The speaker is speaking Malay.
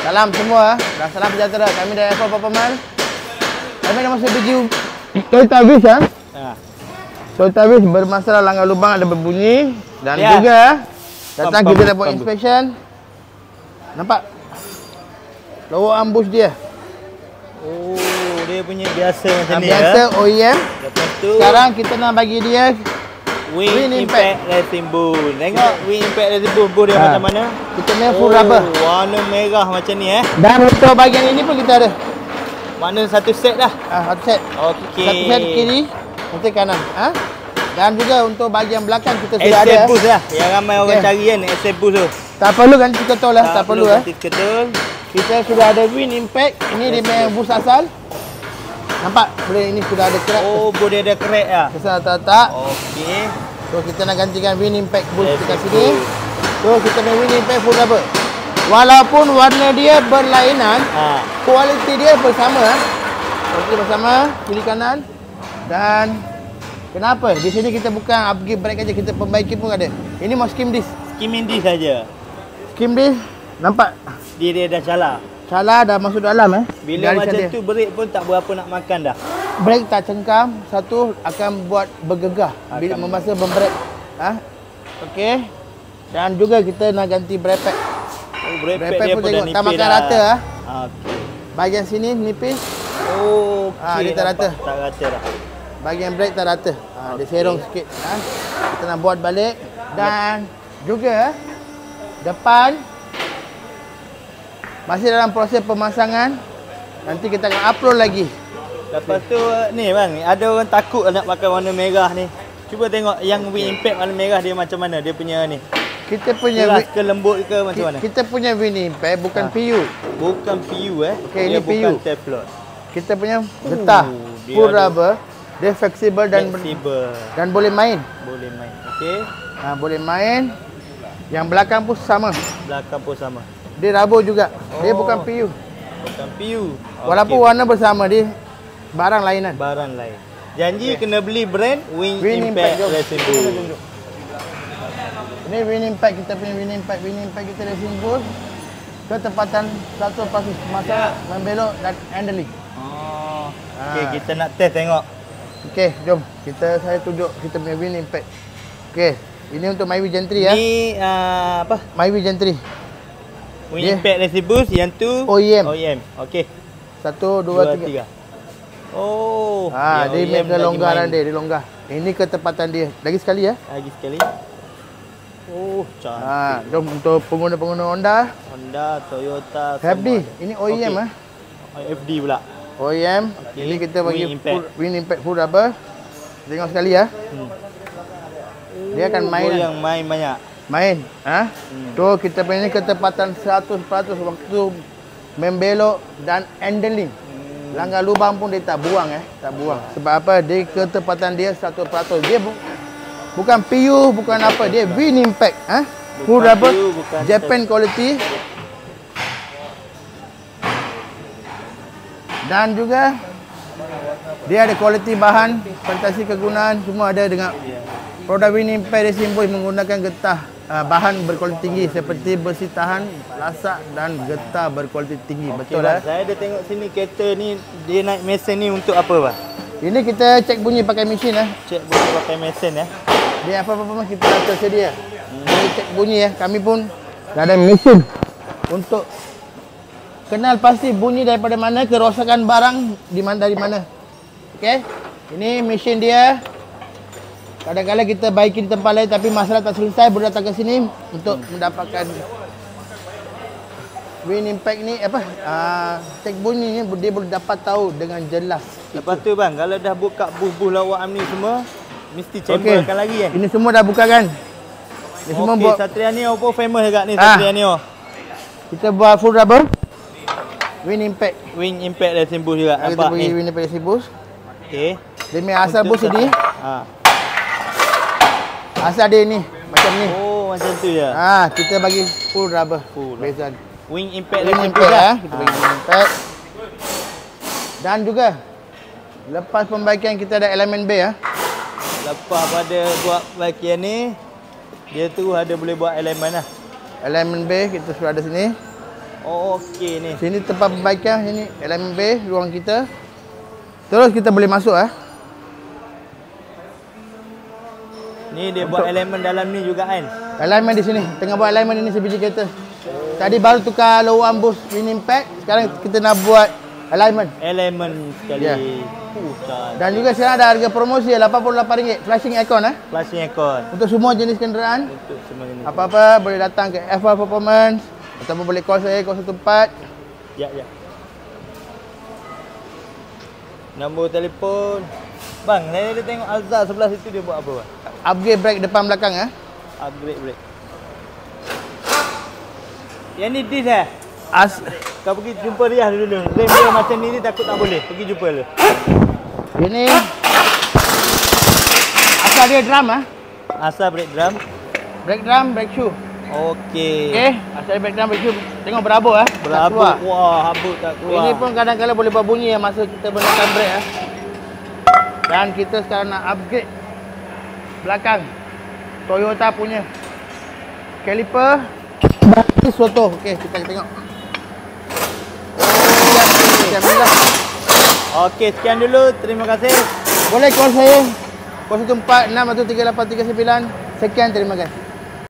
Salam semua dan salam sejahtera. Kami dari F4 Performance. Kami dah masuk baju Toyota Viz ya. Toyota Viz bermasalah langgar lubang ada berbunyi dan juga datang kita dah buat inspection. Nampak? Lower arm bush dia. Oh, dia punya biasa macam ni biasa ya. OEM. Lepas tu sekarang kita nak bagi dia Wing Impact Racing Bull. Tengok Wing Impact Racing Bull dia macam mana? Kita main full rubber. Warna merah macam ni Dan untuk bahagian ini pun kita ada. Mana satu set dah? Satu set. Okey. Satu set kiri, satu kanan. Dan juga untuk bahagian belakang kita sudah ada. SF boost lah. Yang ramai orang cari kan SF boost tu. Tak perlu ganti ketol lah, tak perlu ganti ketol. Kita sudah ada Wing Impact. Ini dia main boost asal. Nampak? Boleh ini sudah ada crack. Oh, boleh ada crack lah. Kesal tak? Okey. So kita nak gantikan Wing Impact boost dekat sini. So kita main Wing Impact full rubber. Walaupun warna dia berlainan, kualiti dia bersama. Kualiti bersama, kiri kanan. Dan kenapa? Di sini kita bukan upgrade brake aja, kita perbaiki pun ada. Ini mau skim disc. Skimming disc saja. Skim disc, nampak? Dia dah calar. Calar dah masuk dalam Bila macam tu brake pun tak berapa nak makan dah. Brake tak cengkam, satu akan buat bergegah bila memasa membrake. Okey. Dan juga kita nak ganti brake pad. Oh, brake pad dia pun pun dah tengok nipis tak makan dah. rata Okey. Bahagian sini nipis. Oh, okey. dia tak rata. Tak rata dah. Bahagian brake tak rata. Dia serong sikit. Kita nak buat balik. Dan juga depan masih dalam proses pemasangan. Nanti kita akan upload lagi. Lepas tu ni bang, ada orang takut nak pakai warna merah ni. Cuba tengok yang Wing Impact warna merah dia macam mana dia punya ni. Kita punya keras ke lembut ke macam mana? Kita punya Wing Impact bukan PU. Bukan PU Okey, dia ini PU. bukan Teflon. Kita punya getah full rubber. Dia fleksibel dan boleh main. Boleh main. Okey. Boleh main. Yang belakang pun sama. Belakang pun sama. Dia rubber juga. Dia bukan PU. Bukan PU. Walaupun warna bersama, dia barang lainan. Barang lain. Janji kena beli brand Wing Impact Racing Bull. Ini Wing Impact, kita punya Wing Impact kita Racing Bull. Ketepatan 100% masa membelok dan handling. Okey, kita nak test tengok. Okey, jom. Saya tunjuk kita punya Wing Impact. Okey, ini untuk Myvi Gentry ya. Ni apa? Myvi Gentry. Wing Impact Racing Bull, yang tu OEM. Okey. 1 2 3. Oh, dia make kelonggaran dia longgar. Ini ketepatan dia. Lagi sekali ya. Lagi sekali. Oh, cantik. Jom untuk pengguna-pengguna Honda, Toyota, FD. Ini OEM FD pula. OEM. Ini kita bagi Wing Impact full rubber. Tengok sekali ya. Dia akan main. Yang main banyak. Main. Tu kita punya ketepatan 100% waktu membelok dan handling. Langgar lubang pun dia tak buang tak buang. Sebab apa? Dia ketepatan dia 100%. Dia bukan PU, bukan apa. Dia Wing Impact full rubber, Japan quality. Dan juga dia ada kualiti bahan, fantasi kegunaan, semua ada dengan produk Wing Impact Racing Bull menggunakan getah bahan berkualiti tinggi seperti besi tahan, lasak dan getah berkualiti tinggi. Betul lah. Saya ada tengok sini kereta ni dia naik mesin ni untuk apa bang? Ini kita cek bunyi pakai mesin Cek bunyi pakai mesin Dia apa-apa kita dah tersedia. Ini cek bunyi Kami pun dah ada mesin untuk kenal pasti bunyi daripada mana, kerosakan barang dari mana. Okey. Ini mesin dia. Kadang-kadang kita baikin tempat lain tapi masalah tak selesai, boleh datang ke sini untuk mendapatkan Wing Impact ni cek bunyi ni dia boleh dapat tahu dengan jelas. Lepas tu bang, kalau dah buka bus-bus lawak ni semua mesti chamberkan lagi kan? Ini semua dah buka kan? Ini semua buat Satria Neo pun famous dekat ni Satria Neo. Kita buat full rubber Wing Impact Racing Bull juga. Nampak ni Wing Impact Racing Bull. Okey. Dia punya asal bus ni. Asal dia ni macam ni. Oh, macam tu je. Kita bagi full rubber. Beza Wing Impact Racing Bull kita bagi Wing Impact. Dan juga lepas pembaikian kita ada elemen bay Lepas pada buat pembaikian ni, dia tu ada boleh buat elemen Elemen bay kita sudah ada sini. Oh, okey ni. Sini tempat perbaikan, sini elemen bay, ruang kita. Terus kita boleh masuk Ni dia buat elemen dalam ni juga kan. Alignment di sini. Tengah buat alignment ini sebiji kereta. Tadi baru tukar low arm boost twin impact. Sekarang kita nak buat alignment. Elemen sekali. Ya. Cantik. Dan juga sekarang ada harga promosi RM88 flashing aircon Flashing aircon. untuk semua jenis kenderaan. Untuk semua ni. Apa-apa boleh datang ke F1 Performance ataupun boleh call saya 014. Ya, ya. Nombor telefon. Bang, saya ada tengok Alza sebelah situ dia buat apa bang? Upgrade brake depan belakang Upgrade brake. Yang ni dis Kau pergi jumpa dia dulu. Rem dia macam ni takut tak boleh. Pergi jumpa dulu. Ini asal dia drum Asal brake drum. brake drum, brake shoe. Okey. Okey, asal brake drum, brake shoe. Tengok berabuk tak Berhabuk. keluar. Wah, habuk tak keluar. Ini pun kadang-kadang boleh buat bunyi masa kita benarkan brake Dan kita sekarang nak upgrade belakang Toyota punya caliper bagi soto. Okey, kita tengok. Alhamdulillah. Okey, sekian dulu. Terima kasih. Boleh call saya 014 6 1 38 39. Sekian, terima kasih.